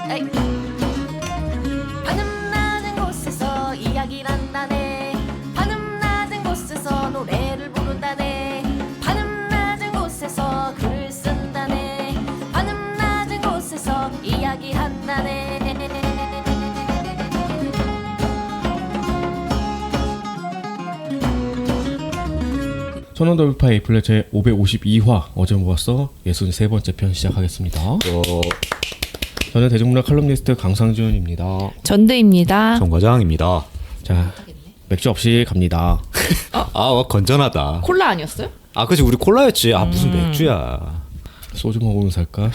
에이. 하늘 낮은 곳에서 이야기를 한다네. 하늘 낮은 곳에서 노래를 부른다네. 하늘 낮은 곳에서 글을 쓴다네. 하늘 낮은 곳에서 이야기한다네. 천원 더블파이 플랫 제 552화 어제 모았어 63번째 편 시작하겠습니다. 저는 대중문화 칼럼니스트 강상준입니다. 전대입니다. 정과장입니다. 자, 맥주 없이 갑니다. 건전하다. 콜라 아니었어요? 아, 그치, 우리 콜라였지. 아, 무슨 맥주야. 소주 먹으면서 할까?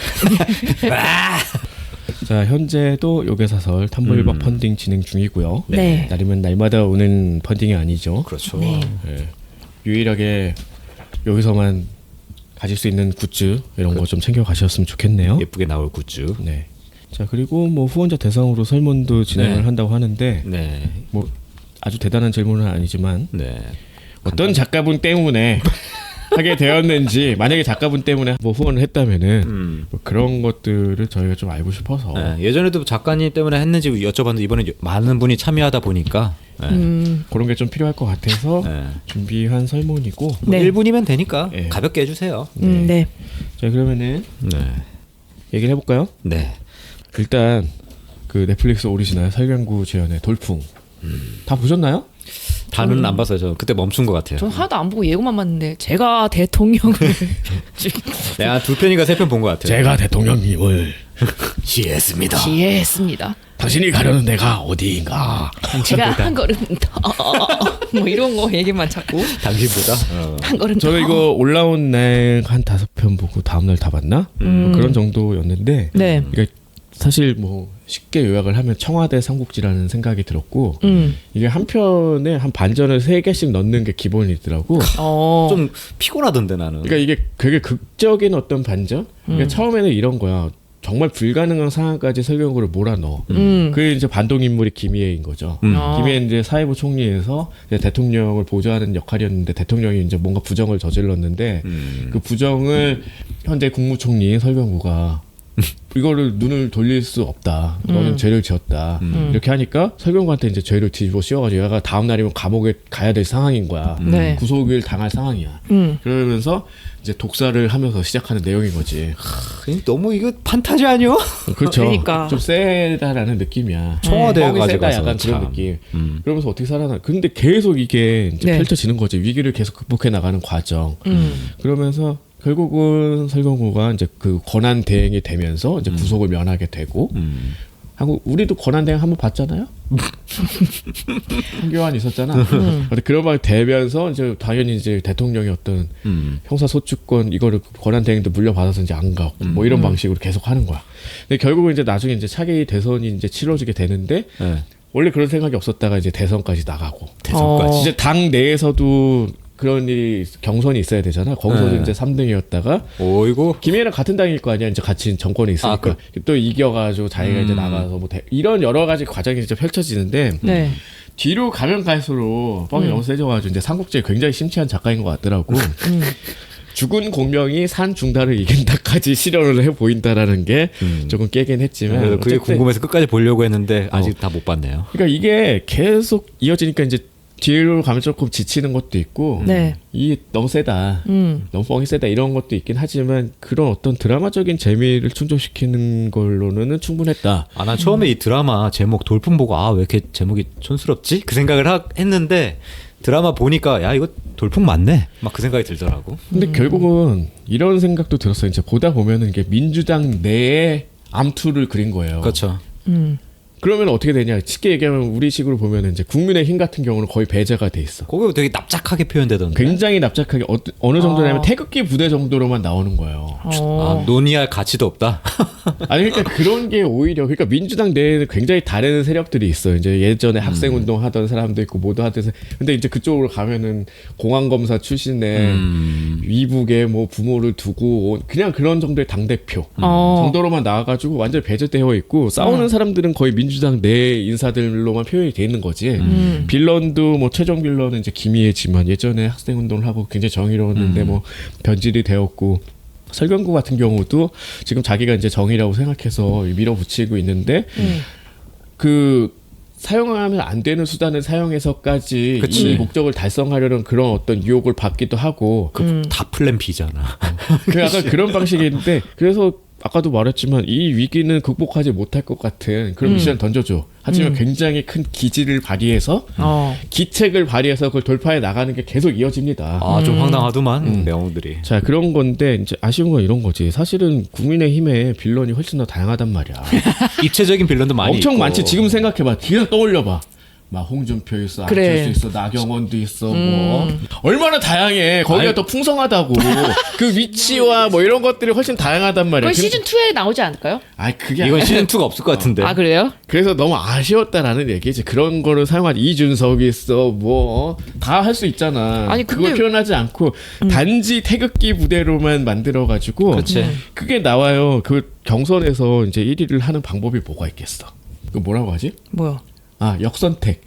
자, 현재도 요괴사설 탐불박 펀딩 진행 중이고요. 네. 날이면 날마다 오는 펀딩이 아니죠. 그렇죠. 네. 네. 유일하게 여기서만 가질 수 있는 굿즈 이런 거 좀 챙겨 가셨으면 좋겠네요. 예쁘게 나올 굿즈. 네. 자, 그리고 뭐 후원자 대상으로 설문도 진행을 네. 한다고 하는데 네. 뭐 아주 대단한 질문은 아니지만 네. 어떤 작가분 때문에 하게 되었는지, 만약에 작가분 때문에 뭐 후원을 했다면은 뭐 그런 것들을 저희가 좀 알고 싶어서 네. 예전에도 작가님 때문에 했는지 여쭤봤는데 이번에 많은 분이 참여하다 보니까 네. 그런 게 좀 필요할 것 같아서 네. 준비한 설문이고 뭐 네. 1분이면 되니까 네. 가볍게 해주세요. 네. 자, 그러면은 네. 얘기를 해볼까요? 네. 일단 그 넷플릭스 오리지널 설경구 주연의 돌풍 다 보셨나요? 다는 안 봤어요. 저 그때 멈춘 것 같아요. 전 하나도 안 보고 예고만 봤는데 제가 대통령을 내가 2편인가 3편 본 것 같아요. 제가 대통령님을 지혜했습니다. 지혜했습니다. 당신이 가려는 데가 어디인가? 제가 한 걸음 더뭐 이런 거 얘기만 자꾸 당신보다. 한 걸음 더. 저는 이거 올라온 날 한 5편 보고 다음날 다 봤나? 뭐 그런 정도였는데 네. 이게 사실 뭐 쉽게 요약을 하면 청와대 삼국지라는 생각이 들었고 이게 한 편에 한 반전을 3개씩 넣는 게 기본이더라고. 좀 피곤하던데 나는. 그러니까 이게 되게 극적인 어떤 반전? 그러니까 처음에는 이런 거야. 정말 불가능한 상황까지 설경구를 몰아넣어. 그게 이제 반동 인물이 김희애인 거죠. 김희애 이제 사회부 총리에서 이제 대통령을 보좌하는 역할이었는데 대통령이 이제 뭔가 부정을 저질렀는데 그 부정을 현재 국무총리인 설경구가 이거를 눈을 돌릴 수 없다. 너는 죄를 지었다. 이렇게 하니까 설경구한테 이제 죄를 뒤집어 씌워가지고 얘가 다음 날이면 감옥에 가야 될 상황인 거야. 네. 구속을 당할 상황이야. 그러면서 이제 독사를 하면서 시작하는 내용인 거지. 너무 이거 판타지 아니요? 그렇죠. 그러니까. 좀 세다라는 느낌이야. 청와대에 뻥이 세다 가서 약간 참. 그런 느낌. 그러면서 어떻게 살아나? 근데 계속 이게 이제 네. 펼쳐지는 거지. 위기를 계속 극복해 나가는 과정. 그러면서 결국은 설경구가 이제 그 권한 대행이 되면서 이제 구속을 면하게 되고. 하고 우리도 권한 대행 한번 봤잖아요. 황교안 있었잖아. 근데 그런 말 되면서 이제 당연히 이제 대통령이 어떤 형사 소추권 이거를 권한 대행도 물려받아서 이제 안 가고 뭐 이런 방식으로 계속 하는 거야. 근데 결국은 이제 나중에 이제 차기 대선이 이제 치러지게 되는데 네. 원래 그런 생각이 없었다가 이제 대선까지 나가고 대선까지. 이제 당 내에서도 그런 일이 경선이 있어야 되잖아. 거기서도 네. 이제 3등이었다가 오이고. 김희애랑 같은 당일 거 아니야. 이제 같이 정권에 있으니까 또 이겨가지고 자기가 이제 나가서 뭐 이런 여러 가지 과정이 이제 펼쳐지는데 네. 뒤로 가면 갈수록 뻥이 너무 세져가지고 이제 삼국지에 굉장히 심취한 작가인 것 같더라고. 죽은 공명이 산 중달을 이긴다까지 실현을 해 보인다라는 게 조금 깨긴 했지만 그래서 그게 어쨌든 궁금해서 끝까지 보려고 했는데 아직 다 못 봤네요. 그러니까 이게 계속 이어지니까 이제 뒤로 가면 조금 지치는 것도 있고 네. 이게 너무 세다 너무 뻥이 세다 이런 것도 있긴 하지만 그런 어떤 드라마적인 재미를 충족시키는 걸로는 충분했다. 아, 난 처음에 이 드라마 제목 돌풍 보고 아, 왜 이렇게 제목이 촌스럽지? 그 생각을 했는데 드라마 보니까 야, 이거 돌풍 맞네. 막 그 생각이 들더라고. 근데 결국은 이런 생각도 들었어요. 이제 보다 보면은 이게 민주당 내에 암투를 그린 거예요. 그렇죠. 그러면 어떻게 되냐? 쉽게 얘기하면 우리식으로 보면 이제 국민의힘 같은 경우는 거의 배제가 돼 있어. 거기 되게 납작하게 표현되던데. 굉장히 납작하게 어느 정도냐면 태극기 부대 정도로만 나오는 거예요. 아, 논의할 가치도 없다. 아니 그러니까 그런 게 오히려 그러니까 민주당 내에는 굉장히 다른 세력들이 있어요. 이제 예전에 학생 운동 하던 사람도 있고 뭐도 하던 근데 이제 그쪽으로 가면은 공안 검사 출신의 위북에 뭐 부모를 두고 그냥 그런 정도의 당 대표 정도로만 나와가지고 완전 히 배제되어 있고 싸우는 사람들은 거의 민주당 내 인사들로만 표현이 돼 있는 거지. 빌런도 뭐 최종 빌런은 이제 김희애지만 예전에 학생 운동을 하고 굉장히 정의로웠는데 뭐 변질이 되었고. 설경구 같은 경우도 지금 자기가 이제 정의라고 생각해서 밀어붙이고 있는데 그 사용하면 안 되는 수단을 사용해서까지 그치. 이 목적을 달성하려는 그런 어떤 유혹을 받기도 하고 다 플랜 B잖아. 그 약간 그런 방식인데 그래서 아까도 말했지만 이 위기는 극복하지 못할 것 같은 그런 미션을 던져줘. 하지만 굉장히 큰 기지를 발휘해서 기책을 발휘해서 그걸 돌파해 나가는 게 계속 이어집니다. 아, 좀 황당하더만 내용들이. 자 그런 건데 이제 아쉬운 건 이런 거지. 사실은 국민의힘의 빌런이 훨씬 더 다양하단 말이야. 입체적인 빌런도 많이 엄청 있고. 많지. 지금 생각해봐. 그냥 떠올려봐. 막 홍준표 있어, 그래. 안철수 있어, 나경원도 있어, 뭐 얼마나 다양해. 거기가 아니, 더 풍성하다고. 그 위치와 뭐 이런 것들이 훨씬 다양하단 말이야. 그건 시즌 2에 나오지 않을까요? 아 그게 이건 아니라- 시즌 2가 없을 것 같은데. 아 그래요? 그래서 너무 아쉬웠다라는 얘기지. 그런 거를 사용한 이준석이 있어, 뭐 다 할 수 있잖아. 아니, 근데- 그걸 표현하지 않고 단지 태극기 부대로만 만들어가지고 그치. 그게 나와요. 그 경선에서 이제 1위를 하는 방법이 뭐가 있겠어? 그 뭐라고 하지? 뭐요? 아 역선택.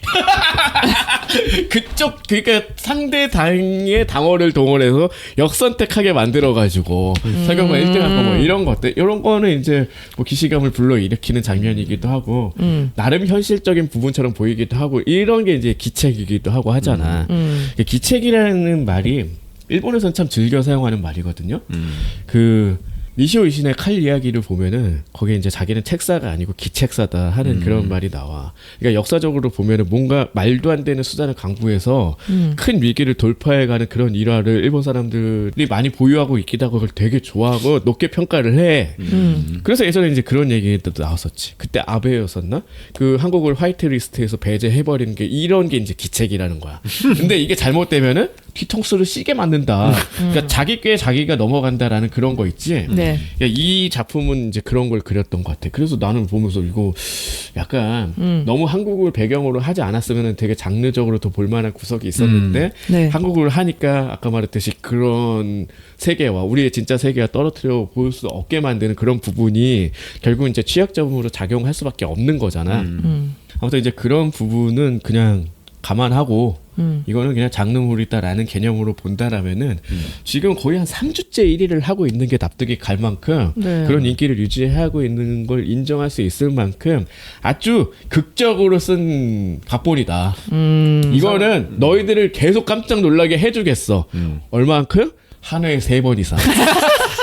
그쪽 그러니까 상대 당의 당원을 동원해서 역선택하게 만들어가지고 설경구가 1등한 거 뭐 이런 것들 이런 거는 이제 뭐 기시감을 불러일으키는 장면이기도 하고 나름 현실적인 부분처럼 보이기도 하고 이런 게 이제 기책이기도 하고 하잖아. 기책이라는 말이 일본에서는 참 즐겨 사용하는 말이거든요. 그 미시오 이신의 칼 이야기를 보면은 거기에 이제 자기는 책사가 아니고 기책사다 하는 그런 말이 나와. 그러니까 역사적으로 보면은 뭔가 말도 안 되는 수단을 강구해서 큰 위기를 돌파해가는 그런 일화를 일본 사람들이 많이 보유하고 있기도 하고 그걸 되게 좋아하고 높게 평가를 해. 그래서 예전에 이제 그런 얘기도 나왔었지. 그때 아베였었나? 그 한국을 화이트리스트에서 배제해버리는 게 이런 게 이제 기책이라는 거야. 근데 이게 잘못되면은 뒤통수를 시게 만든다. 그러니까 자기 꾀에 자기가 넘어간다라는 그런 거 있지. 네. 야, 이 작품은 이제 그런 걸 그렸던 것 같아. 그래서 나는 보면서 이거 약간 너무 한국을 배경으로 하지 않았으면 되게 장르적으로 더 볼만한 구석이 있었는데 네. 한국을 하니까 아까 말했듯이 그런 세계와 우리의 진짜 세계가 떨어뜨려 볼 수 없게 만드는 그런 부분이 결국 이제 취약점으로 작용할 수밖에 없는 거잖아. 아무튼 이제 그런 부분은 그냥 감안하고 이거는 그냥 장르물이다라는 개념으로 본다라면은 지금 거의 한 3주째 1위를 하고 있는 게 납득이 갈 만큼 네. 그런 인기를 유지하고 있는 걸 인정할 수 있을 만큼 아주 극적으로 쓴 각본이다. 이거는 너희들을 계속 깜짝 놀라게 해주겠어. 얼마만큼? 한 회에 3번 이상.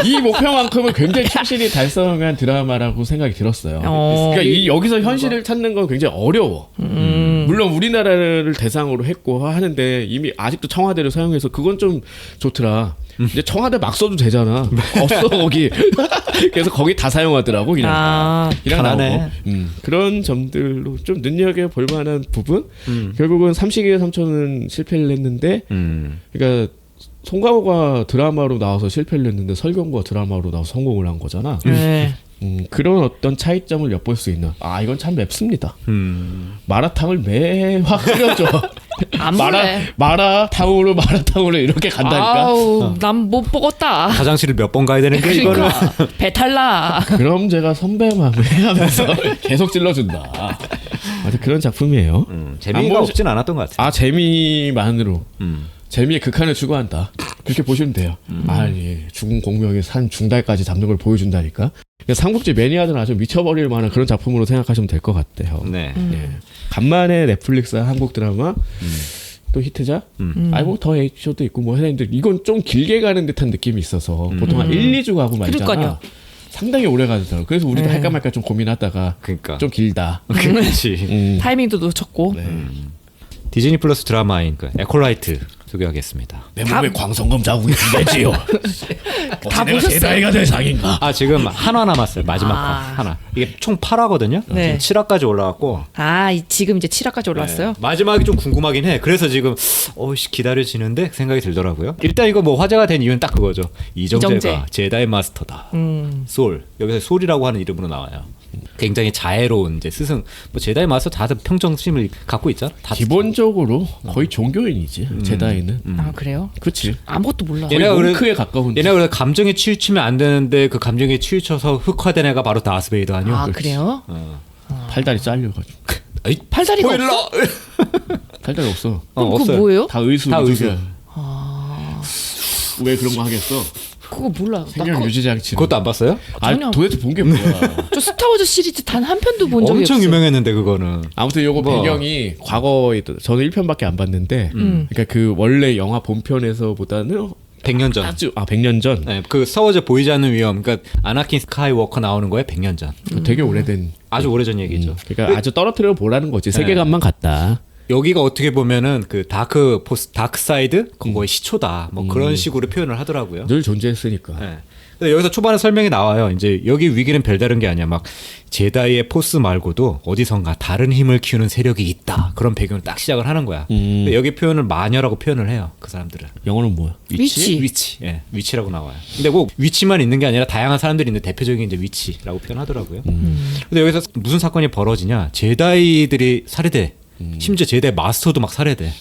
이 목표만큼은 굉장히 충실히 달성한 드라마라고 생각이 들었어요. 그러니까 여기서 현실을 찾는 건 굉장히 어려워. 물론 우리나라를 대상으로 했고 하는데 이미 아직도 청와대를 사용해서 그건 좀 좋더라. 이제 청와대 막 써도 되잖아. 없어 거기. 그래서 거기 다 사용하더라고 그냥. 그냥 편하네. 나오고. 그런 점들로 좀 눈여겨 볼 만한 부분. 결국은 삼식이의 삼촌은 실패를 했는데, 그러니까. 송강호가 드라마로 나와서 실패를 했는데 설경구가 드라마로 나와서 성공을 한 거잖아. 네. 그런 어떤 차이점을 엿볼 수 있는. 아 이건 참 맵습니다. 마라탕을 매화 끓여줘. 안 볼래. 마라탕으로 이렇게 간다니까. 아우, 난 못 보겠다. 화장실을 몇 번 가야 되는 게 이거는. 그러니까 배탈 나. 그럼 제가 선배맘을 하면서 계속 찔러준다. 아무튼 그런 작품이에요. 재미가 없진 않았던 것 같아요. 아 재미만으로. 재미의 극한을 추구한다. 그렇게 보시면 돼요. 아니 죽은 공명의 산 중달까지 잡는 걸 보여준다니까. 그러니까 삼국지 매니아들은 아주 미쳐버릴 만한 그런 작품으로 생각하시면 될 것 같아요. 네. 예. 간만에 넷플릭스 한국 드라마 또 히트작. 아니 뭐더 에피소드 있고 뭐 했는데 이건 좀 길게 가는 듯한 느낌이 있어서 보통 한 1, 2주 가고 말잖아. 그러니까요. 상당히 오래 가더라고. 그래서 우리도 할까 말까 좀 고민하다가 그러니까. 좀 길다. 그렇지. 타이밍도 놓쳤고. 네. 디즈니 플러스 드라마인 그 에콜라이트 소개하겠습니다. 내 몸에 광선검 자국이 두대지요. 다 보셨어요? 제다이가 될 상인가? 아 지금 한화 남았어요. 마지막 화 하나. 이게 총 8화거든요. 네. 지금 7화까지 올라왔고. 지금 이제 7화까지 올라왔어요? 네. 마지막이 좀 궁금하긴 해. 그래서 지금 기다려지는데 생각이 들더라고요. 일단 이거 뭐 화제가 된 이유는 딱 그거죠. 이정재가 이정재. 제다이 마스터다. 솔 여기서 솔이라고 하는 이름으로 나와요. 굉장히 자애로운 이제 스승. 뭐 제다이 마스터 다들 평정심을 갖고 있잖아. 다 기본적으로 거의 종교인이지. 제다이는. 아 그래요? 그렇지. 아무것도 몰라. 거의 얘네가 그래- 몽크에 가까운. 얘네가 그래 감정에 치우치면 안 되는데 그 감정에 치우쳐서 흑화된 애가 바로 다스베이더 아니야? 아 그래요? 팔다리 잘려가지고. 에이, 팔다리가 보일러! 팔다리 없어. 그럼 그거 없어요. 뭐예요? 다 의수. 다 의수. 왜 그런 거 하겠어? 그거 몰라. 나 생명 유지 장치. 그것도 안 봤어요? 아 전혀. 도대체 본 게 뭐야? 저 스타워즈 시리즈 단 한 편도 본 적이 엄청 없어요. 유명했는데 그거는. 아무튼 요거 뭐. 배경이 과거에 저는 1편밖에 안 봤는데 그러니까 그 원래 영화 본편에서보다는 100년 전. 아주 100년 전. 네, 그 스타워즈 보이지 않는 위험. 그러니까 아나킨 스카이워커 나오는 거에 100년 전. 되게 오래된. 아주 오래전 얘기죠. 그러니까 아주 떨어뜨려 보라는 거지. 세계관만 같다. 여기가 어떻게 보면은 그 다크 사이드 그거의 시초다. 뭐 그런 식으로 표현을 하더라고요. 늘 존재했으니까. 네. 근데 여기서 초반에 설명이 나와요. 이제 여기 위기는 별다른 게 아니야. 막 제다이의 포스 말고도 어디선가 다른 힘을 키우는 세력이 있다. 그런 배경을 딱 시작을 하는 거야. 근데 여기 표현을 마녀라고 표현을 해요. 그 사람들은. 영어는 뭐야? 위치. 예, 위치라고 나와요. 근데 꼭 위치만 있는 게 아니라 다양한 사람들이 있는데 대표적인 이제 위치라고 표현하더라고요. 근데 여기서 무슨 사건이 벌어지냐? 제다이들이 살해돼. 심지어 제다이 마스터도 막 살해돼.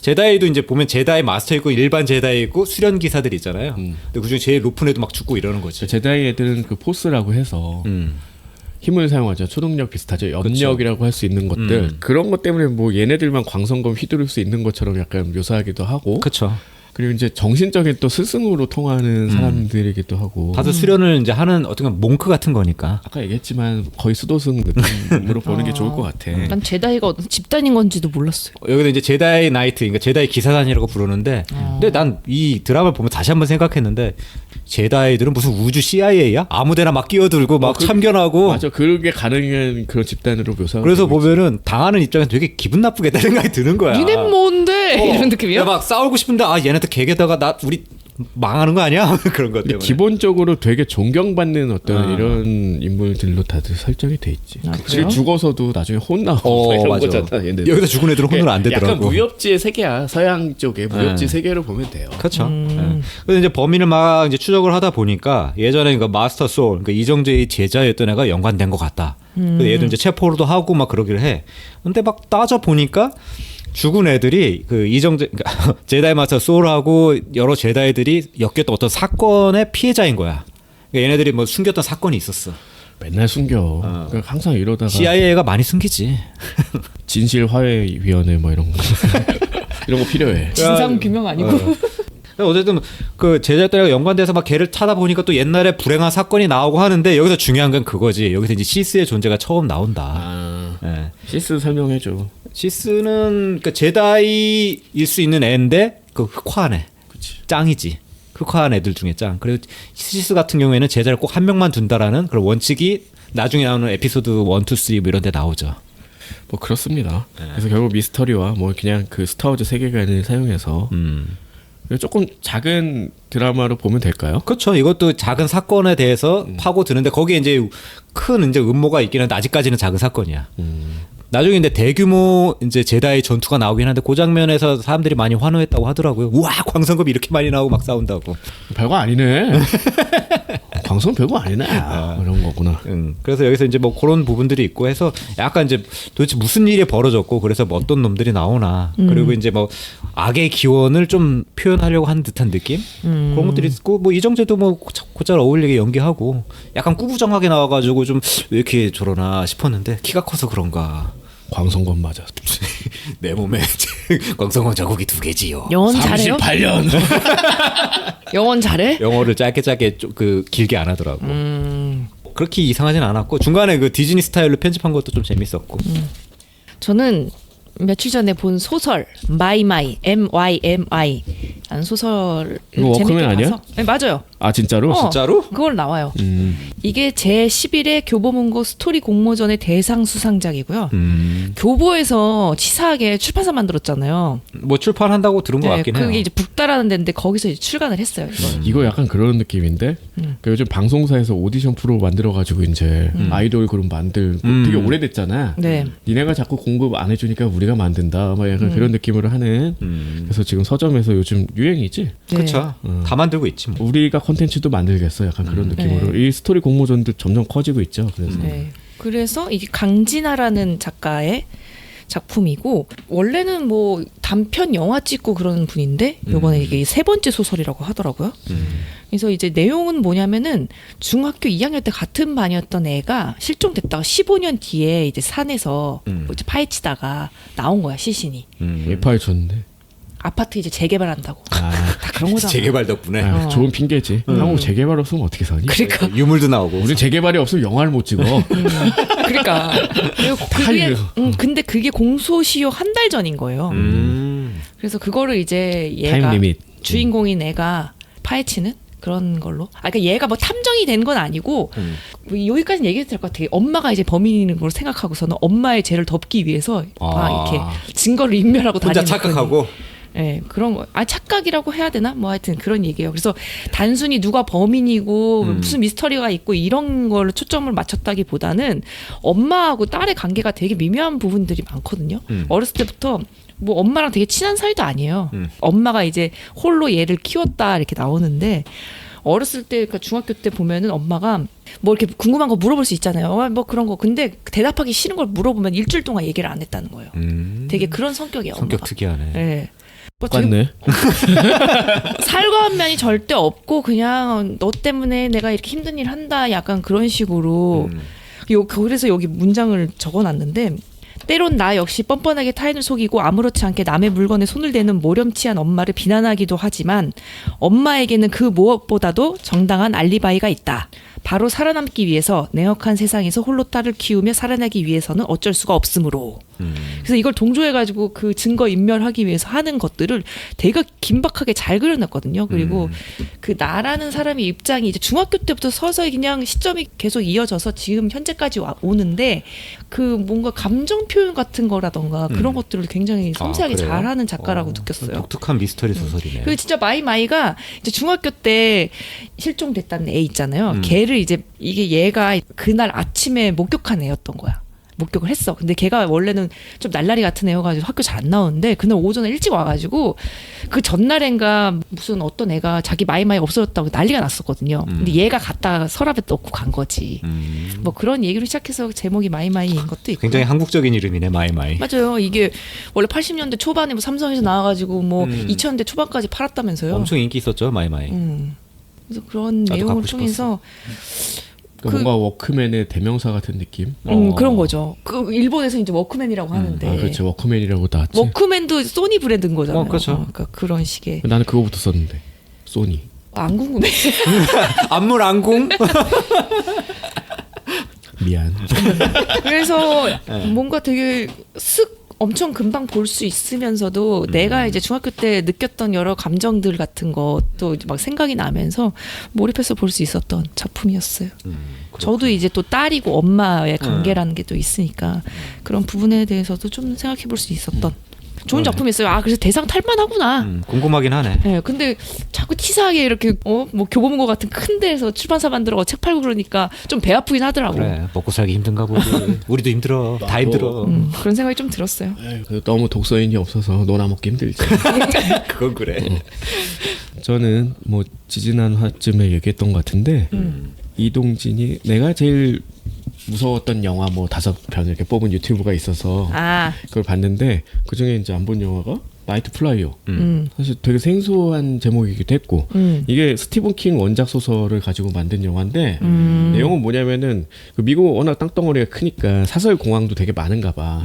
제다이도 이제 보면 제다이 마스터 있고 일반 제다이 있고 수련 기사들이 있잖아요. 근데 그중에 제일 높은 애도 막 죽고 이러는 거지. 제다이 애들은 그 포스라고 해서 힘을 사용하죠. 초능력 비슷하죠. 염력이라고 할 수 있는 것들. 그런 것 때문에 뭐 얘네들만 광선검 휘두를 수 있는 것처럼 약간 묘사하기도 하고. 그렇죠. 그리고 이제 정신적인 또 스승으로 통하는 사람들이기도 하고. 다들 수련을 이제 하는 어떤 몽크 같은 거니까. 아까 얘기했지만 거의 수도승 느낌으로 보는 게 좋을 것 같아. 난 제다이가 어떤 집단인 건지도 몰랐어요. 여기도 이제 제다이 나이트, 그러니까 제다이 기사단이라고 부르는데, 근데 난 이 드라마를 보면 다시 한번 생각했는데, 제다이들은 무슨 우주 CIA야? 아무데나 막 끼어들고 막 참견하고. 맞아, 그게 가능한 그런 집단으로 묘사. 그래서 보면은 당하는 입장에서 되게 기분 나쁘겠다 생각이 드는 거야. 니네 뭔데? 이런 느낌이야? 막 싸우고 싶은데 아 얘네들 개개다가 나 우리 망하는 거 아니야? 그런 것 때문에. 기본적으로 되게 존경받는 어떤 이런 인물들로 다들 설정이 돼 있지. 아, 그치? 그래요? 죽어서도 나중에 혼나고 이런 맞아. 거잖아. 얘네들. 여기서 죽은 애들은 혼을 안 되더라고. 약간 무협지의 세계야. 서양 쪽의 무협지 세계로 보면 돼요. 그렇죠. 그래서 이제 범인을 막 이제 추적을 하다 보니까 예전에 그 마스터 소울, 그러니까 이정재의 제자였던 애가 연관된 것 같다. 그래서 얘도 이제 체포로도 하고 막 그러기를 해. 근데 막 따져 보니까 죽은 애들이 그 이정재, 그러니까 제다이 마스터 소울하고 여러 제다이들이 엮였던 어떤 사건의 피해자인 거야. 그러니까 얘네들이 뭐 숨겼던 사건이 있었어. 맨날 숨겨. 그러니까 항상 이러다가 CIA가 많이 숨기지. 진실화해위원회 뭐 이런 거 이런 거 필요해. 진상 규명 아니고. 어쨌든 그 제자들과 연관돼서 막 걔를 찾아보니까 또 옛날에 불행한 사건이 나오고 하는데 여기서 중요한 건 그거지. 여기서 이제 시스의 존재가 처음 나온다. 아, 예. 시스 설명해줘. 시스는 그 제다이일 수 있는 애인데 그 흑화한 애. 짱이지. 흑화한 애들 중에 짱. 그리고 시스 같은 경우에는 제자를 꼭 한 명만 둔다라는 그런 원칙이 나중에 나오는 에피소드 1, 2, 3 뭐 이런 데 나오죠. 뭐 그렇습니다. 그래서 결국 미스터리와 뭐 그냥 그 스타워즈 세계관을 사용해서 조금 작은 드라마로 보면 될까요? 그렇죠. 이것도 작은 사건에 대해서 파고드는데 거기에 이제 큰 이제 음모가 있긴 한데 아직까지는 작은 사건이야. 나중에 이제 대규모 이제 제다이 전투가 나오긴 한데 그 장면에서 사람들이 많이 환호했다고 하더라고요. 우와, 광선검이 이렇게 많이 나오고 막 싸운다고. 별거 아니네. 광선 별거 아니네. 이런 거구나. 그래서 여기서 이제 뭐 그런 부분들이 있고 해서 약간 이제 도대체 무슨 일이 벌어졌고 그래서 뭐 어떤 놈들이 나오나 그리고 이제 뭐 악의 기원을 좀 표현하려고 하는 듯한 느낌 그런 것들이 있고 뭐 이정재도 뭐 곧잘 어울리게 연기하고 약간 꾸부정하게 나와가지고 좀 왜 이렇게 저러나 싶었는데 키가 커서 그런가. 광선검 맞아. 내 몸에 광선검 자국이 2개지요. 영원 잘해요? 38년. 영원 잘해? 영어를 짧게 좀 그 길게 안 하더라고. 그렇게 이상하진 않았고 중간에 그 디즈니 스타일로 편집한 것도 좀 재밌었고. 저는 며칠 전에 본 소설 마이마이 MYMI 라는 소설 이거 워크맨 재밌게 아니야? 봐서. 네, 맞아요. 아 진짜로? 진짜로? 그걸 나와요. 이게 제11회 교보문고 스토리 공모전의 대상 수상작이고요. 교보에서 치사하게 출판사 만들었잖아요. 뭐 출판한다고 들은 것 같긴 해요. 그게 이제 북다라는 데인데 거기서 이제 출간을 했어요. 이거 약간 그런 느낌인데 그 요즘 방송사에서 오디션 프로 만들어가지고 이제 아이돌 그룹 만들고 되게 오래됐잖아. 네. 니네가 자꾸 공급 안 해주니까 우리가 만든다. 막 약간 그런 느낌으로 하는. 그래서 지금 서점에서 요즘 유행이지. 네. 그렇죠. 다 만들고 있지 뭐. 우리가 콘텐츠도 만들겠어. 약간 그런 느낌으로. 이 스토리 공모전도 점점 커지고 있죠. 그래서 네. 그래서 이게 강진아라는 작가의 작품이고 원래는 뭐 단편 영화 찍고 그러는 분인데 요번에 이게 3번째 소설이라고 하더라고요. 그래서 이제 내용은 뭐냐면은 중학교 2학년 때 같은 반이었던 애가 실종됐다가 15년 뒤에 이제 산에서 뭐 이제 파헤치다가 나온 거야, 시신이. 예파에 줬는데. 아파트 이제 재개발한다고. 아, 다 그런 거잖아. 재개발 덕분에 아, 좋은 핑계지. 한국 재개발 없으면 어떻게 사니? 그러니까. 유물도 나오고. 우리 재개발이 없으면 영화를 못 찍어. 그러니까. 그리고 그게, 한류. 근데 그게 공소시효 한 달 전인 거예요. 그래서 그거를 이제 얘가 타임 리밋. 주인공인 애가 파헤치는 그런 걸로. 아, 그러니까 얘가 뭐 탐정이 된 건 아니고 뭐 여기까지는 얘기해도 될 것 같아. 엄마가 이제 범인인 걸 생각하고서는 엄마의 죄를 덮기 위해서 막 이렇게 증거를 인멸하고 혼자 다니는. 착각하고. 네, 그런 거. 아, 착각이라고 해야 되나? 뭐 하여튼 그런 얘기예요. 그래서 단순히 누가 범인이고 무슨 미스터리가 있고 이런 걸로 초점을 맞췄다기보다는 엄마하고 딸의 관계가 되게 미묘한 부분들이 많거든요. 어렸을 때부터 뭐 엄마랑 되게 친한 사이도 아니에요. 엄마가 이제 홀로 얘를 키웠다 이렇게 나오는데 어렸을 때, 그러니까 중학교 때 보면은 엄마가 뭐 이렇게 궁금한 거 물어볼 수 있잖아요. 뭐 그런 거. 근데 대답하기 싫은 걸 물어보면 일주일 동안 얘기를 안 했다는 거예요. 되게 그런 성격이에요. 성격 엄마가. 특이하네. 네. 뭐 되게 똑같네. 살가운 면이 절대 없고 그냥 너 때문에 내가 이렇게 힘든 일 한다 약간 그런 식으로 그래서 여기 문장을 적어놨는데 때론 나 역시 뻔뻔하게 타인을 속이고 아무렇지 않게 남의 물건에 손을 대는 모렴치한 엄마를 비난하기도 하지만 엄마에게는 그 무엇보다도 정당한 알리바이가 있다. 바로 살아남기 위해서 냉혹한 세상에서 홀로 딸을 키우며 살아나기 위해서는 어쩔 수가 없으므로. 그래서 이걸 동조해가지고 그 증거 인멸하기 위해서 하는 것들을 되게 긴박하게 잘 그려놨거든요. 그리고 그 나라는 사람의 입장이 이제 중학교 때부터 서서히 그냥 시점이 계속 이어져서 지금 현재까지 오는데 그 뭔가 감정 표현 같은 거라던가 그런 것들을 굉장히 섬세하게 그래요? 잘하는 작가라고 느꼈어요. 독특한 미스터리 소설이네. 그 진짜 마이마이가 이제 중학교 때 실종됐다는 애 있잖아요. 걔를 이제 이게 얘가 그날 아침에 목격한 애였던 거야. 목격을 했어. 근데 걔가 원래는 좀 날라리 같은 애여가지고 학교 잘 안 나오는데 그날 오전에 일찍 와가지고 그 전날엔가 무슨 어떤 애가 자기 마이마이가 없어졌다고 난리가 났었거든요. 근데 얘가 갔다가 서랍에 넣고 간 거지. 뭐 그런 얘기로 시작해서 제목이 마이마이인 것도 있고. 굉장히 한국적인 이름이네, 마이마이. 맞아요. 이게 원래 80년대 초반에 뭐 삼성에서 나와가지고 뭐 2000년대 초반까지 팔았다면서요. 엄청 인기 있었죠, 마이마이. 그래서 그런 나도 내용을 갖고 통해서 뭔가 워크맨의 대명사 같은 느낌. 그런 거죠. 그 일본에서 이제 워크맨이라고 하는데. 아, 그렇죠. 워크맨이라고 나왔지. 워크맨도 소니 브랜드인 거잖아요. 그렇죠. 그러니까 그런 식의. 나는 그거부터 썼는데. 소니. 안 궁금해. 안물 안궁? 미안. 그래서 뭔가 되게 엄청 금방 볼 수 있으면서도 내가 이제 중학교 때 느꼈던 여러 감정들 같은 것도 이제 막 생각이 나면서 몰입해서 볼 수 있었던 작품이었어요. 저도 이제 또 딸이고 엄마의 관계라는 게 또 있으니까 그런 부분에 대해서도 좀 생각해 볼 수 있었던 좋은 작품이었어요. 아, 그래서 대상 탈만하구나. 궁금하긴 하네. 네, 근데 자꾸 치사하게 이렇게 뭐 교보문고 같은 큰 데에서 출판사 만들어 책 팔고 그러니까 좀 배 아프긴 하더라고. 그래, 먹고 살기 힘든가 보지. 우리도 힘들어. 다 힘들어. 그런 생각이 좀 들었어요. 너무 독서인이 없어서 놀아 먹기 힘들지. 그건 그래. 저는 뭐 지지난 화쯤에 얘기했던 것 같은데 이동진이 내가 제일 무서웠던 영화 뭐 5편 이렇게 뽑은 유튜브가 있어서 그걸 봤는데 그 중에 이제 안 본 영화가 나이트 플라이어. 사실 되게 생소한 제목이기도 했고 이게 스티븐 킹 원작 소설을 가지고 만든 영화인데 내용은 뭐냐면은 그 미국 워낙 땅덩어리가 크니까 사설 공항도 되게 많은가 봐.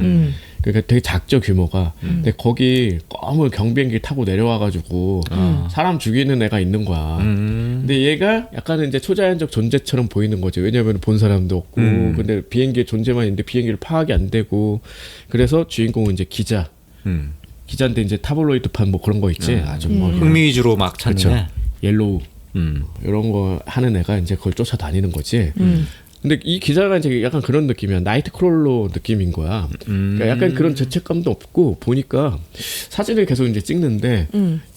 그러니까 되게 작죠 규모가. 근데 거기 검은 경비행기 타고 내려와가지고 사람 죽이는 애가 있는 거야. 근데 얘가 약간은 이제 초자연적 존재처럼 보이는 거지. 왜냐면 본 사람도 없고 근데 비행기의 존재만 있는데 비행기를 파악이 안 되고 그래서 주인공은 이제 기자. 기자인데 이제 타블로이드판 뭐 그런 거 있지. 아주 뭐 흥미 위주로 막 찾는 애. 옐로우 이런 거 하는 애가 이제 그걸 쫓아다니는 거지. 근데 이 기자가 이제 약간 그런 느낌이야. 나이트크롤러 느낌인 거야. 그러니까 약간 그런 죄책감도 없고 보니까 사진을 계속 이제 찍는데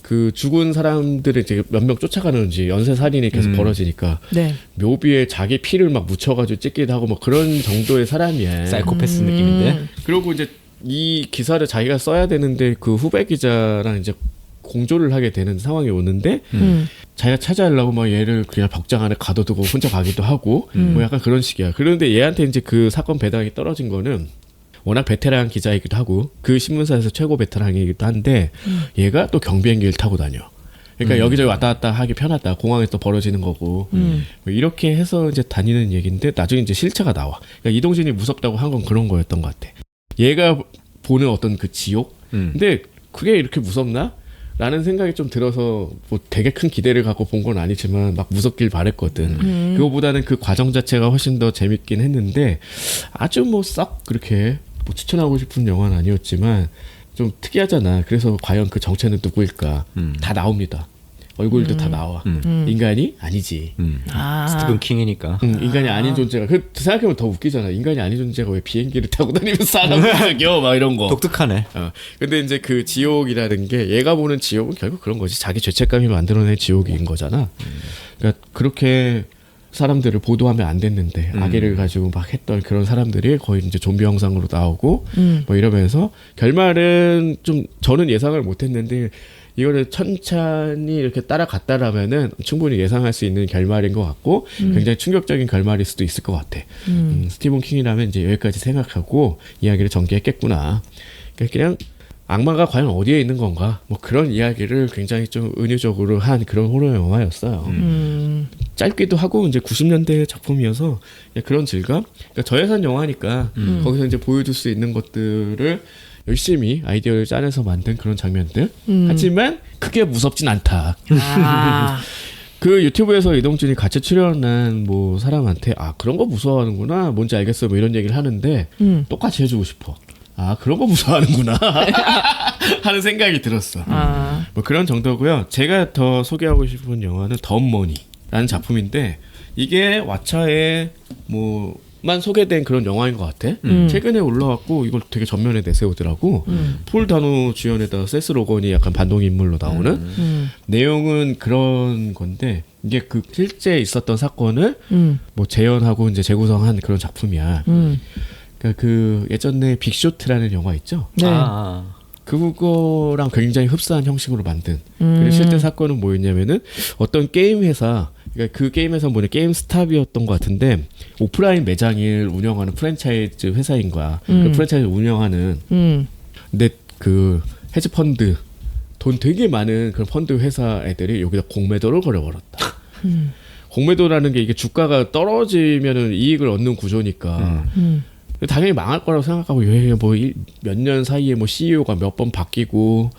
그 죽은 사람들을 이제 몇 명 쫓아가는지 연쇄 살인이 계속 벌어지니까 네. 묘비에 자기 피를 막 묻혀가지고 찍기도 하고 뭐 그런 정도의 사람이야. 사이코패스 느낌인데. 그리고 이제 이 기사를 자기가 써야 되는데 그 후배 기자랑 이제 공조를 하게 되는 상황이 오는데 자기가 찾아내려고 막 얘를 그냥 벽장 안에 가둬두고 혼자 가기도 하고 뭐 약간 그런 식이야. 그런데 얘한테 이제 그 사건 배당이 떨어진 거는 워낙 베테랑 기자이기도 하고 그 신문사에서 최고 베테랑이기도 한데 얘가 또 경비행기를 타고 다녀. 그러니까 여기저기 왔다 갔다 하기 편하다. 공항에서 또 벌어지는 거고 뭐 이렇게 해서 이제 다니는 얘기인데 나중에 이제 실체가 나와. 그러니까 이동진이 무섭다고 한 건 그런 거였던 것 같아. 얘가 보는 어떤 그 지옥. 근데 그게 이렇게 무섭나? 라는 생각이 좀 들어서 뭐 되게 큰 기대를 갖고 본 건 아니지만 막 무섭길 바랬거든. 그거보다는 그 과정 자체가 훨씬 더 재밌긴 했는데 아주 뭐 썩 그렇게 뭐 추천하고 싶은 영화는 아니었지만 좀 특이하잖아. 그래서 과연 그 정체는 누구일까? 다 나옵니다. 얼굴도 다 나와. 인간이 아니지. 스티븐 킹이니까. 인간이 아닌 존재가. 그 생각해보면 더 웃기잖아. 인간이 아닌 존재가 왜 비행기를 타고 다니면서 사람을 죽여? 막 이런 거. 독특하네. 근데 이제 그 지옥이라는 게 얘가 보는 지옥은 결국 그런 거지. 자기 죄책감이 만들어낸 지옥인 거잖아. 그러니까 그렇게 사람들을 보도하면 안 됐는데 아기를 가지고 막 했던 그런 사람들이 거의 이제 좀비 형상으로 나오고 뭐 이러면서 결말은 좀 저는 예상을 못했는데 이거를 천천히 이렇게 따라갔다라면은 충분히 예상할 수 있는 결말인 것 같고 굉장히 충격적인 결말일 수도 있을 것 같아. 스티븐 킹이라면 이제 여기까지 생각하고 이야기를 전개했겠구나. 그러니까 그냥 악마가 과연 어디에 있는 건가? 뭐 그런 이야기를 굉장히 좀 은유적으로 한 그런 호러 영화였어요. 짧기도 하고 이제 90년대 작품이어서 그런 질감. 그러니까 저예산 영화니까 거기서 이제 보여줄 수 있는 것들을 열심히 아이디어를 짜내서 만든 그런 장면들. 하지만 크게 무섭진 않다. 그 유튜브에서 이동준이 같이 출연한 뭐 사람한테 아 그런 거 무서워하는구나 뭔지 알겠어 뭐 이런 얘기를 하는데 똑같이 해주고 싶어. 아 그런 거 무서워하는구나 하는 생각이 들었어. 뭐 그런 정도고요. 제가 더 소개하고 싶은 영화는 덤머니라는 작품인데 이게 왓챠에 뭐만 소개된 그런 영화인 것 같아. 최근에 올라왔고 이걸 되게 전면에 내세우더라고. 폴 다노 주연에다가 세스 로건이 약간 반동 인물로 나오는 내용은 그런 건데 이게 그 실제 있었던 사건을 뭐 재현하고 이제 재구성한 그런 작품이야. 그러니까 그 예전에 빅쇼트라는 영화 있죠. 네. 그거랑 굉장히 흡사한 형식으로 만든. 그리고 실제 사건은 뭐였냐면은 어떤 게임 회사, 그러니까 그 게임에서 뭐냐 게임스탑이었던 것 같은데 오프라인 매장을 운영하는 프랜차이즈 회사인 거야. 그 프랜차이즈 운영하는. 근데 그 헤지 펀드 돈 되게 많은 그런 펀드 회사 애들이 여기다 공매도를 걸어버렸다. 공매도라는 게 이게 주가가 떨어지면은 이익을 얻는 구조니까. 당연히 망할 거라고 생각하고 몇 년 사이에 뭐 CEO가 몇 번 바뀌고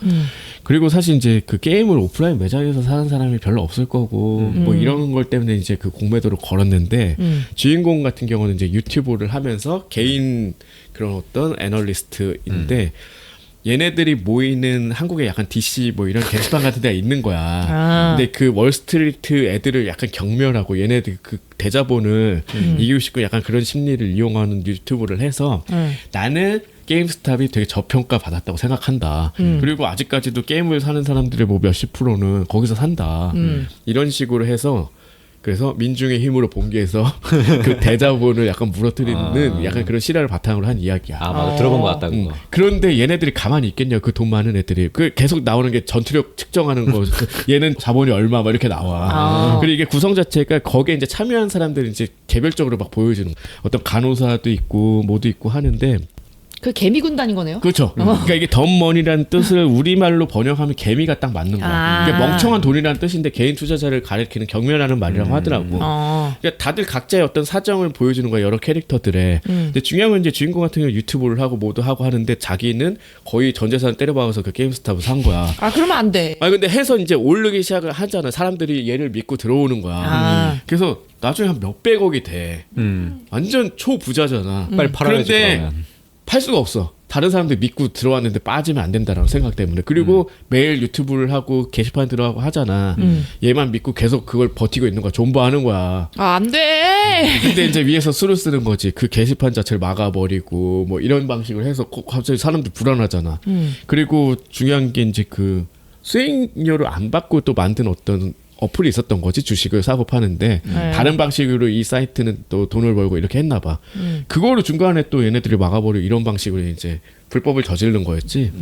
그리고 사실 이제 그 게임을 오프라인 매장에서 사는 사람이 별로 없을 거고 뭐 이런 걸 때문에 이제 그 공매도를 걸었는데 주인공 같은 경우는 이제 유튜브를 하면서 개인 그런 어떤 애널리스트인데 얘네들이 모이는 한국에 약간 DC 뭐 이런 게시판 같은 데가 있는 거야. 근데 그 월스트리트 애들을 약간 경멸하고 얘네들 그 대자본을 이기고 싶고 약간 그런 심리를 이용하는 유튜브를 해서 나는 게임스탑이 되게 저평가 받았다고 생각한다. 그리고 아직까지도 게임을 사는 사람들의 뭐 몇십 프로는 거기서 산다. 이런 식으로 해서 그래서 민중의 힘으로 봉기해서 그 대자본을 약간 무너뜨리는 약간 그런 실화를 바탕으로 한 이야기야. 맞아. 들어본 것 같다 그거. 그런데 얘네들이 가만히 있겠냐? 그 돈 많은 애들이. 그 계속 나오는 게 전투력 측정하는 거. 얘는 자본이 얼마 막 이렇게 나와. 그리고 이게 구성 자체가 거기에 이제 참여한 사람들이 이제 개별적으로 막 보여주는 어떤 간호사도 있고 뭐도 있고 하는데. 그 개미 군단인 거네요. 그렇죠. 그러니까 이게 덤머니라는 뜻을 우리말로 번역하면 개미가 딱 맞는 거야. 이게 멍청한 돈이라는 뜻인데 개인 투자자를 가리키는 경멸하는 말이라고 하더라고. 그러니까 다들 각자의 어떤 사정을 보여주는 거야. 여러 캐릭터들의. 근데 중요한 건 이제 주인공 같은 경우 유튜브를 하고 뭐도 하고 하는데 자기는 거의 전 재산을 때려박아서 그 게임스탑을 산 거야. 그러면 안 돼. 근데 해서 이제 오르기 시작을 하잖아. 사람들이 얘를 믿고 들어오는 거야. 그래서 나중에 한 몇백억이 돼. 완전 초부자잖아. 빨리 팔아야지. 그런데 그러면. 팔 수가 없어. 다른 사람들 믿고 들어왔는데 빠지면 안 된다라는 생각 때문에. 그리고 매일 유튜브를 하고 게시판 들어가고 하잖아. 얘만 믿고 계속 그걸 버티고 있는 거야. 존버하는 거야. 안 돼. 근데 이제 위에서 수를 쓰는 거지. 그 게시판 자체를 막아버리고 뭐 이런 방식으로 해서 갑자기 사람들 불안하잖아. 그리고 중요한 게 이제 그 수익료를 안 받고 또 만든 어떤 어플이 있었던 거지. 주식을 사고 파는데 다른 방식으로 이 사이트는 또 돈을 벌고 이렇게 했나 봐. 그거를 중간에 또 얘네들이 막아버리고 이런 방식으로 이제 불법을 저지른 거였지.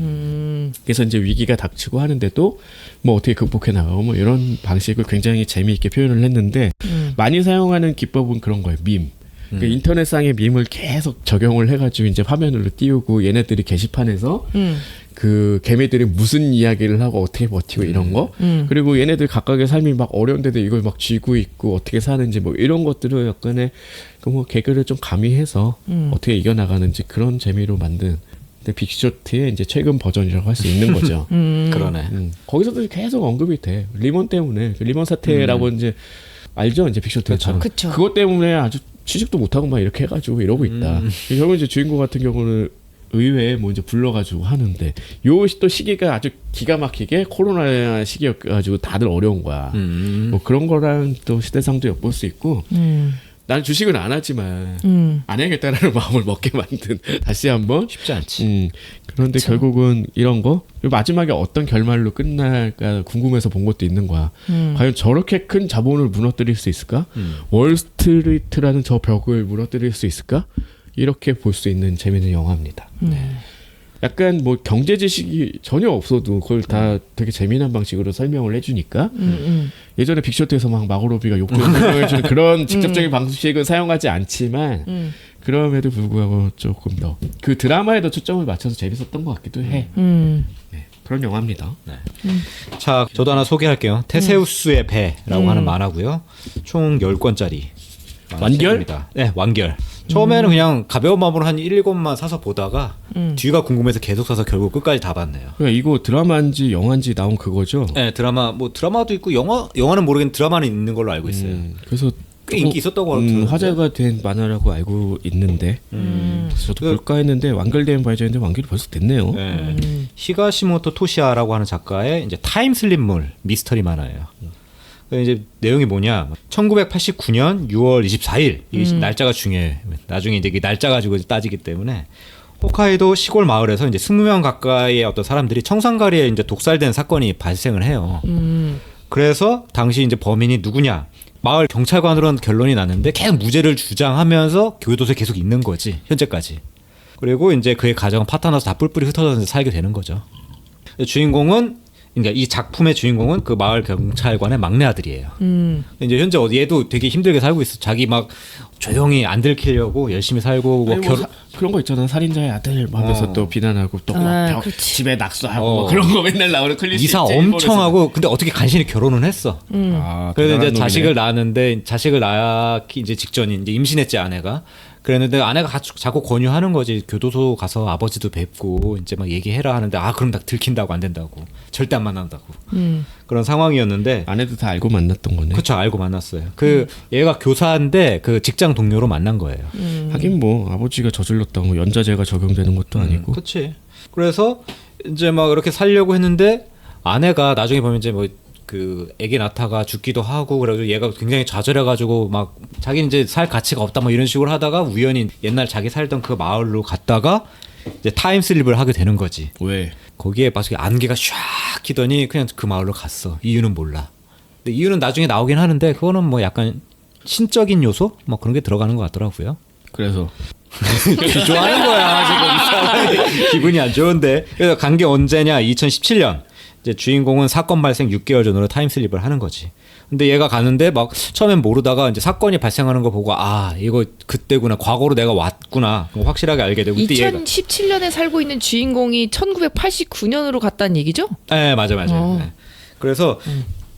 그래서 이제 위기가 닥치고 하는데도 뭐 어떻게 극복해 나가고 뭐 이런 방식을 굉장히 재미있게 표현을 했는데 많이 사용하는 기법은 그런 거예요. 밈. 그 인터넷상의 밈을 계속 적용을 해가지고 이제 화면으로 띄우고 얘네들이 게시판에서 그 개미들이 무슨 이야기를 하고 어떻게 버티고 이런 거 그리고 얘네들 각각의 삶이 막 어려운데도 이걸 막 쥐고 있고 어떻게 사는지 뭐 이런 것들을 약간의 그 뭐 개그를 좀 가미해서 어떻게 이겨나가는지 그런 재미로 만든 근데 빅쇼트의 이제 최근 버전이라고 할 수 있는 거죠. 그러네. 거기서도 계속 언급이 돼. 리먼 때문에 그 리먼 사태라고 이제 알죠, 이제 빅쇼트에서. 그쵸. 그것 때문에 아주 취직도 못하고 막 이렇게 해가지고 이러고 있다. 결국 이제 주인공 같은 경우는 의회에 뭐 이제 불러가지고 하는데 요 또 시기가 아주 기가 막히게 코로나 시기여가지고 다들 어려운 거야. 뭐 그런 거랑 또 시대상도 엿볼 수 있고. 난 주식은 안 하지만 안 해야겠다라는 마음을 먹게 만든 다시 한번 쉽지 않지. 그런데 결국은 이런 거 마지막에 어떤 결말로 끝날까 궁금해서 본 것도 있는 거야. 과연 저렇게 큰 자본을 무너뜨릴 수 있을까? 월스트리트라는 저 벽을 무너뜨릴 수 있을까? 이렇게 볼 수 있는 재미있는 영화입니다. 약간 뭐 경제 지식이 전혀 없어도 그걸 다 되게 재미난 방식으로 설명을 해주니까 예전에 빅쇼트에서 막 마고로비가 욕도 설명해주는 그런 직접적인 방식은 사용하지 않지만 그럼에도 불구하고 조금 더 그 드라마에도 초점을 맞춰서 재밌었던 것 같기도 해. 네, 그런 영화입니다. 네. 자, 저도 하나 소개할게요. 테세우스의 배라고 하는 만화고요. 총 10권짜리. 완결? 네, 완결. 처음에는 그냥 가벼운 마음으로 한 1, 2권만 사서 보다가 뒤가 궁금해서 계속 사서 결국 끝까지 다 봤네요. 그러니까 이거 드라마인지 영화인지 나온 그거죠? 네, 드라마도 있고 영화는 모르겠는데 드라마는 있는 걸로 알고 있어요. 그래서 꽤 인기 있었다고 들었는데. 화제가 된 만화라고 알고 있는데 그래서 저도 볼까 했는데 완결되면 봐야지 했는데 완결이 벌써 됐네요. 네. 히가시모토 토시아라고 하는 작가의 이제 타임슬립물 미스터리 만화예요. 이제 내용이 뭐냐? 1989년 6월 24일 이 날짜가 중요해. 나중에 이제 이 날짜 가지고 따지기 때문에 홋카이도 시골 마을에서 이제 20명 가까이의 어떤 사람들이 청산가리에 이제 독살된 사건이 발생을 해요. 그래서 당시 이제 범인이 누구냐? 마을 경찰관으로는 결론이 났는데 계속 무죄를 주장하면서 교도소에 계속 있는 거지 현재까지. 그리고 이제 그의 가정은 파탄나서 다 뿔뿔이 흩어져서 살게 되는 거죠. 주인공은 그러니까 이 작품의 주인공은 그 마을 경찰관의 막내 아들이에요. 이제 현재 얘도 되게 힘들게 살고 있어. 자기 막 조용히 안 들키려고 열심히 살고 뭐 그런 거 있잖아. 살인자의 아들 하면서 또 비난하고 또 집에 낙서하고 뭐 그런 거 맨날 나오는 클리셰. 이사 엄청 하고 근데 어떻게 간신히 결혼은 했어. 그래서 이제 자식을 낳았는데 자식을 낳기 이제 직전인 이제 임신했지 아내가. 그랬는데 아내가 자꾸 권유하는 거지. 교도소 가서 아버지도 뵙고 이제 막 얘기해라 하는데 그럼 다 들킨다고 안 된다고. 절대 안 만난다고. 그런 상황이었는데 아내도 다 알고 만났던 거네. 그렇죠. 알고 만났어요. 얘가 교사인데 그 직장 동료로 만난 거예요. 하긴 뭐 아버지가 저질렀다고 뭐 연자제가 적용되는 것도 아니고. 그렇지. 그래서 이제 막 이렇게 살려고 했는데 아내가 나중에 보면 이제 뭐 그 애기 낳다가 죽기도 하고 그래가지고 얘가 굉장히 좌절해가지고 막 자기는 이제 살 가치가 없다 뭐 이런 식으로 하다가 우연히 옛날 자기 살던 그 마을로 갔다가 이제 타임슬립을 하게 되는 거지. 왜? 거기에 마치 안개가 샥 끼더니 그냥 그 마을로 갔어. 이유는 몰라. 근데 이유는 나중에 나오긴 하는데 그거는 뭐 약간 신적인 요소 뭐 그런 게 들어가는 것 같더라고요. 그래서 좋아하는 거야 지금 이 사람이 기분이 안 좋은데. 그래서 간 게 언제냐? 2017년. 이제 주인공은 사건 발생 6개월 전으로 타임슬립을 하는 거지. 근데 얘가 가는데 막 처음엔 모르다가 이제 사건이 발생하는 거 보고 이거 그때구나. 과거로 내가 왔구나. 확실하게 알게 되고. 2017년에 살고 있는 주인공이 1989년으로 갔다는 얘기죠? 네, 맞아. 네. 그래서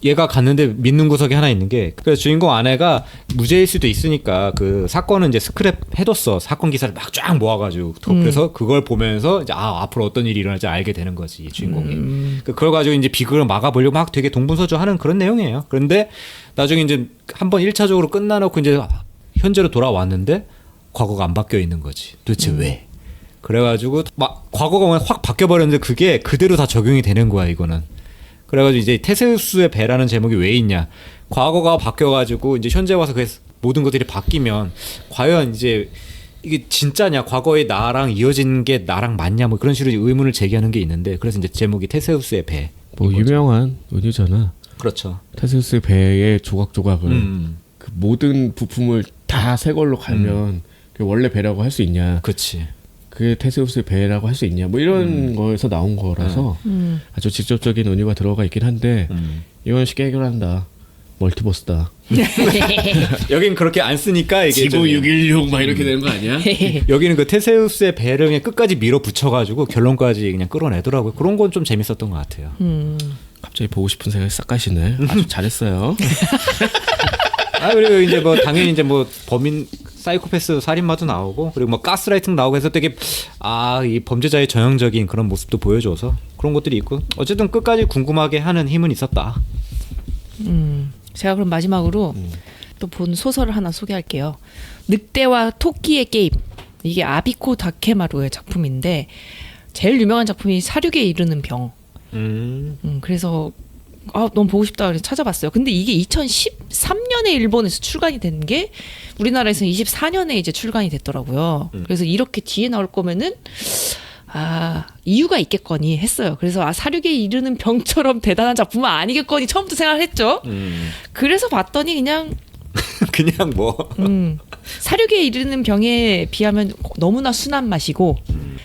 얘가 갔는데 믿는 구석이 하나 있는 게 그래서 주인공 아내가 무죄일 수도 있으니까 그 사건은 이제 스크랩 해뒀어. 사건 기사를 막 쫙 모아가지고 그래서 그걸 보면서 이제 앞으로 어떤 일이 일어날지 알게 되는 거지 이 주인공이. 그걸 가지고 이제 비극을 막아보려고 막 되게 동분서주하는 그런 내용이에요. 그런데 나중에 이제 한번 1차적으로 끝나놓고 이제 현재로 돌아왔는데 과거가 안 바뀌어 있는 거지. 도대체 왜? 그래가지고 막 과거가 확 바뀌어버렸는데 그게 그대로 다 적용이 되는 거야 이거는. 그래가지고 이제 테세우스의 배라는 제목이 왜 있냐? 과거가 바뀌어가지고 이제 현재 와서 그 모든 것들이 바뀌면 과연 이제 이게 진짜냐? 과거의 나랑 이어진 게 나랑 맞냐? 뭐 그런 식으로 의문을 제기하는 게 있는데 그래서 이제 제목이 테세우스의 배. 뭐 유명한 은유잖아. 그렇죠. 테세우스 배의 조각조각을 그 모든 부품을 다 새 걸로 갈면 그 원래 배라고 할 수 있냐? 그렇지. 그게 테세우스의 배라고 할 수 있냐 뭐 이런 거에서 나온 거라서 아주 직접적인 은유가 들어가 있긴 한데 이건 쉽게 해결한다. 멀티버스다. 여긴 그렇게 안 쓰니까 이게 지구 616 막 이렇게 되는 거 아니야? 여기는 그 테세우스의 배를 그냥 끝까지 밀어붙여가지고 결론까지 그냥 끌어내더라고요. 그런 건 좀 재밌었던 것 같아요. 갑자기 보고 싶은 생각이 싹 가시네. 아주 잘했어요. 그리고 이제 뭐 당연히 이제 뭐 범인 사이코패스 살인마도 나오고 그리고 뭐 가스라이팅 나오고 해서 되게 이 범죄자의 전형적인 그런 모습도 보여줘서 그런 것들이 있고 어쨌든 끝까지 궁금하게 하는 힘은 있었다. 제가 그럼 마지막으로 또 본 소설을 하나 소개할게요. 늑대와 토끼의 게임. 이게 아비코 다케마루의 작품인데 제일 유명한 작품이 사륙에 이르는 병. 그래서 너무 보고 싶다 그래서 찾아봤어요. 근데 이게 2013년에 일본에서 출간이 된 게 우리나라에서는 24년에 이제 출간이 됐더라고요. 그래서 이렇게 뒤에 나올 거면은 이유가 있겠거니 했어요. 그래서 사륙에 이르는 병처럼 대단한 작품은 아니겠거니 처음부터 생각을 했죠. 그래서 봤더니 그냥 뭐 사륙에 이르는 병에 비하면 너무나 순한 맛이고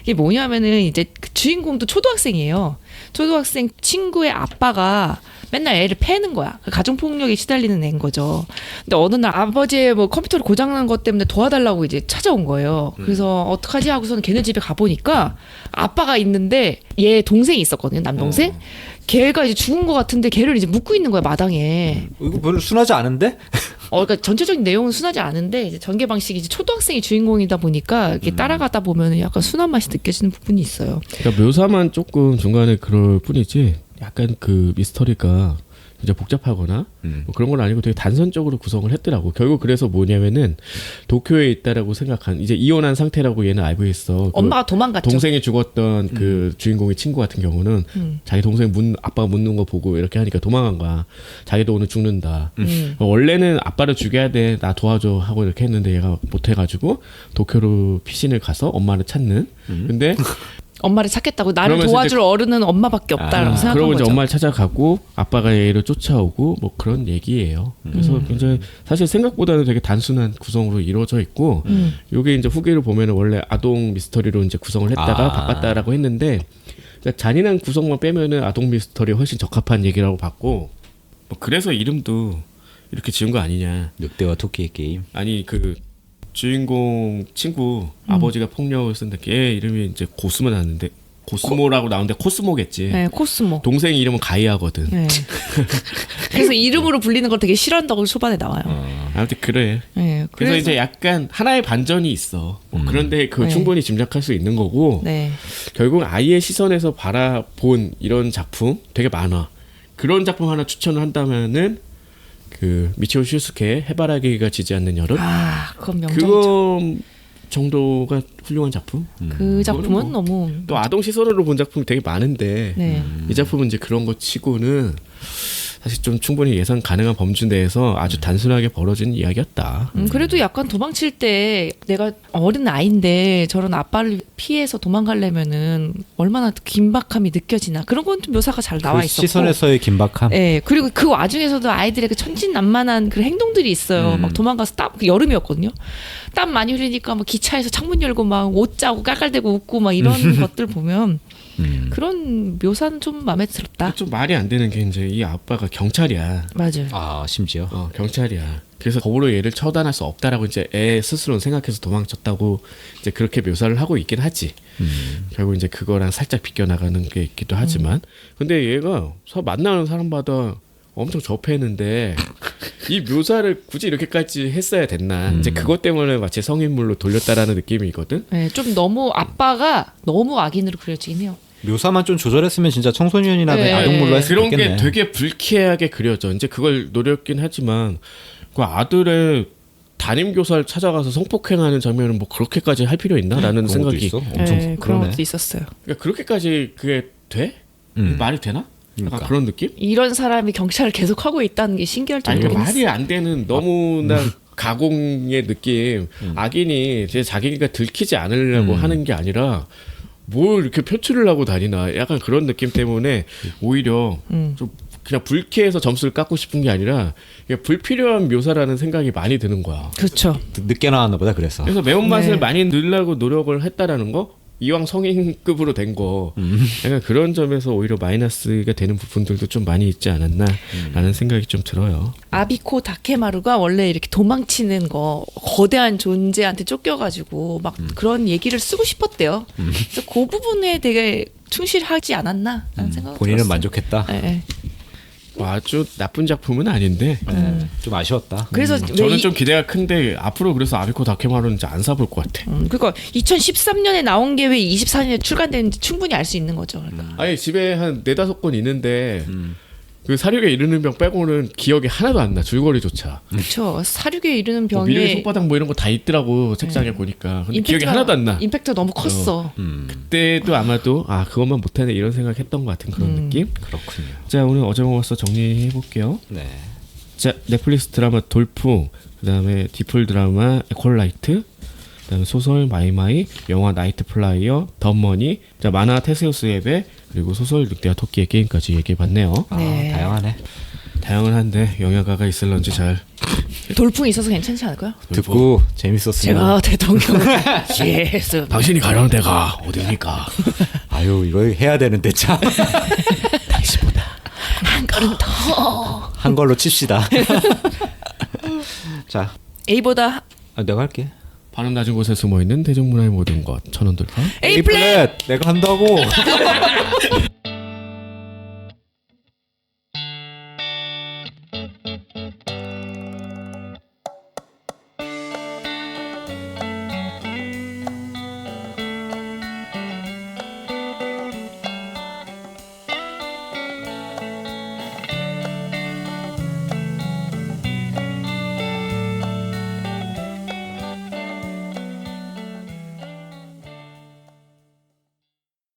이게 뭐냐면은 이제 그 주인공도 초등학생이에요. 초등학생 친구의 아빠가 맨날 애를 패는 거야. 가정폭력에 시달리는 애인 거죠. 근데 어느 날 아버지의 뭐 컴퓨터를 고장난 것 때문에 도와달라고 이제 찾아온 거예요. 그래서 어떡하지 하고서는 걔네 집에 가보니까 아빠가 있는데 얘 동생이 있었거든요. 남동생. 걔가 이제 죽은 것 같은데 걔를 이제 묶고 있는 거야 마당에. 이거 별로 순하지 않은데? 그러니까 전체적인 내용은 순하지 않은데 이제 전개 방식이 이제 초등학생이 주인공이다 보니까 이렇게 따라가다 보면 약간 순한 맛이 느껴지는 부분이 있어요. 그러니까 묘사만 조금 중간에 그럴 뿐이지 약간 그 미스터리가 이제 복잡하거나 뭐 그런 건 아니고 되게 단선적으로 구성을 했더라고. 결국 그래서 뭐냐면은 도쿄에 있다라고 생각한 이제 이혼한 상태라고 얘는 알고 있어. 엄마가 도망갔죠. 동생이 죽었던 그 주인공의 친구 같은 경우는 자기 동생 아빠가 묻는 거 보고 이렇게 하니까 도망간 거야. 자기도 오늘 죽는다. 원래는 아빠를 죽여야 돼. 나 도와줘 하고 이렇게 했는데 얘가 못 해가지고 도쿄로 피신을 가서 엄마를 찾는. 근데 엄마를 찾겠다고 나를 그러면서 도와줄 어른은 엄마밖에 없다라고 생각한 그러고 거죠. 이제 엄마를 찾아가고 아빠가 얘를 쫓아오고 뭐 그런 얘기예요. 그래서 굉장히 사실 생각보다는 되게 단순한 구성으로 이루어져 있고 요게 이제 후기를 보면은 원래 아동 미스터리로 이제 구성을 했다가 바꿨다라고 했는데 그러니까 잔인한 구성만 빼면은 아동 미스터리에 훨씬 적합한 얘기라고 봤고 뭐 그래서 이름도 이렇게 지은 거 아니냐. 늑대와 토끼의 게임. 아니 그 주인공 친구 아버지가 폭력을 쓴다. 걔 이름이 이제 고스모 나왔는데 고스모라고 나오는데 코스모겠지. 네, 코스모. 동생 이름은 가이아거든. 네. 그래서 이름으로 불리는 걸 되게 싫어한다고 초반에 나와요. 아무튼 그래. 네, 그래서 이제 약간 하나의 반전이 있어. 그런데 그 네. 충분히 짐작할 수 있는 거고. 네. 결국 아이의 시선에서 바라본 이런 작품 되게 많아. 그런 작품 하나 추천을 한다면은 그 미치오 슈스케의 해바라기가 지지 않는 여름. 그건 명작이죠. 그거 정도가 훌륭한 작품. 그 작품은 뭐, 너무 또 아동 시선으로 본 작품이 되게 많은데 네. 이 작품은 이제 그런 거 치고는 사실 좀 충분히 예상 가능한 범주 내에서 아주 단순하게 벌어진 이야기였다. 그래도 약간 도망칠 때 내가 어린 아이인데 저런 아빠를 피해서 도망가려면은 얼마나 긴박함이 느껴지나 그런 건 좀 묘사가 잘 나와 그 있었고. 시선에서의 긴박함. 네, 그리고 그 와중에서도 아이들의 그 천진난만한 그런 행동들이 있어요. 막 도망가서 여름이었거든요. 땀 많이 흘리니까 막 기차에서 창문 열고 막 옷 짜고 깔깔대고 웃고 막 이런 것들 보면 그런 묘사는 좀 마음에 들었다. 좀 말이 안 되는 게 이제 이 아빠가 경찰이야. 맞아요. 심지어. 경찰이야. 그래서 법으로 얘를 처단할 수 없다라고 이제 애 스스로는 생각해서 도망쳤다고 이제 그렇게 묘사를 하고 있긴 하지. 결국 이제 그거랑 살짝 비껴나가는 게 있기도 하지만, 근데 얘가 만나는 사람마다 엄청 접했는데 이 묘사를 굳이 이렇게까지 했어야 됐나? 이제 그것 때문에 마치 성인물로 돌렸다라는 느낌이거든. 네, 좀 너무 아빠가 너무 악인으로 그려지긴 해요. 묘사만 좀 조절했으면 진짜 청소년이나 네. 아동물로 했을 수 그런 있겠네. 게 되게 불쾌하게 그려져. 이제 그걸 노렸긴 하지만 그 아들의 담임 교사를 찾아가서 성폭행하는 장면은 뭐 그렇게까지 할 필요 있나라는 그런 것도 생각이. 있어? 엄청 네, 그런 그러네. 것도 있었어요. 그러니까 그렇게까지 그게 돼? 말이 되나? 약간 그러니까. 그런 느낌? 이런 사람이 경찰을 계속 하고 있다는 게 신기할 아니 정도로 말이 안 되는 너무나 가공의 느낌. 악인이 이제 자기가 들키지 않으려고 하는 게 아니라 뭘 이렇게 표출을 하고 다니나 약간 그런 느낌 때문에 오히려 좀 그냥 불쾌해서 점수를 깎고 싶은 게 아니라 이게 불필요한 묘사라는 생각이 많이 드는 거야. 그렇죠. 늦게 나왔나 보다 그래서. 그래서 매운맛을 네. 많이 많이 넣으려고 노력을 했다라는 거, 이왕 성인급으로 된 거, 약간 그런 점에서 오히려 마이너스가 되는 부분들도 좀 많이 있지 않았나라는 생각이 좀 들어요. 아비코 다케마루가 원래 이렇게 도망치는 거 거대한 존재한테 쫓겨가지고 막 그런 얘기를 쓰고 싶었대요. 그래서 그 부분에 되게 충실하지 않았나 라는 생각이 본인은 들었어요. 만족했다. 네, 네. 뭐 아주 나쁜 작품은 아닌데 좀 아쉬웠다. 그래서 저는 좀 기대가 큰데 앞으로 그래서 아비코 다케마루는 이제 안 사볼 것 같아. 그러니까 2013년에 나온 게 왜 24년에 출간되는지 충분히 알 수 있는 거죠. 그러니까. 아니 집에 한 4-5권 있는데 그 사륙에 이르는 병 빼고는 기억이 하나도 안 나. 줄거리조차. 그렇죠. 사륙에 이르는 뭐 미래의 병에 손바닥 뭐 이런 거 다 있더라고 책장에 보니까. 근데 기억이 하나도 안 나. 임팩트가 너무 컸어. 그때도 아마도 아 그것만 못하네 이런 생각했던 것 같은 그런 느낌. 그렇군요. 자 오늘 어제 먹었어 정리해 볼게요. 네. 자 넷플릭스 드라마 돌풍, 그다음에 디플 드라마 에콜라이트, 그다음에 소설 마이마이, 영화 나이트 플라이어, 덤머니, 자 만화 테세우스 예배, 그리고 소설 늑대와 토끼의 게임까지 얘기해봤네요. 네. 다양하네. 다양은 한데 영양가가 있을런지 잘 돌풍이 있어서 괜찮지 않을까요? 듣고 재밌었으면. 제가 대통령 예스. 당신이 가려는 데가 어디입니까? 아유 이거 해야 되는데 참. 당신보다 한 걸음 더. 한 걸로 칩시다. 자, A보다 내가 할게. 반음 낮은 곳에 숨어있는 대중문화의 모든 것 천원 돌파. A 플랫. 내가 한다고.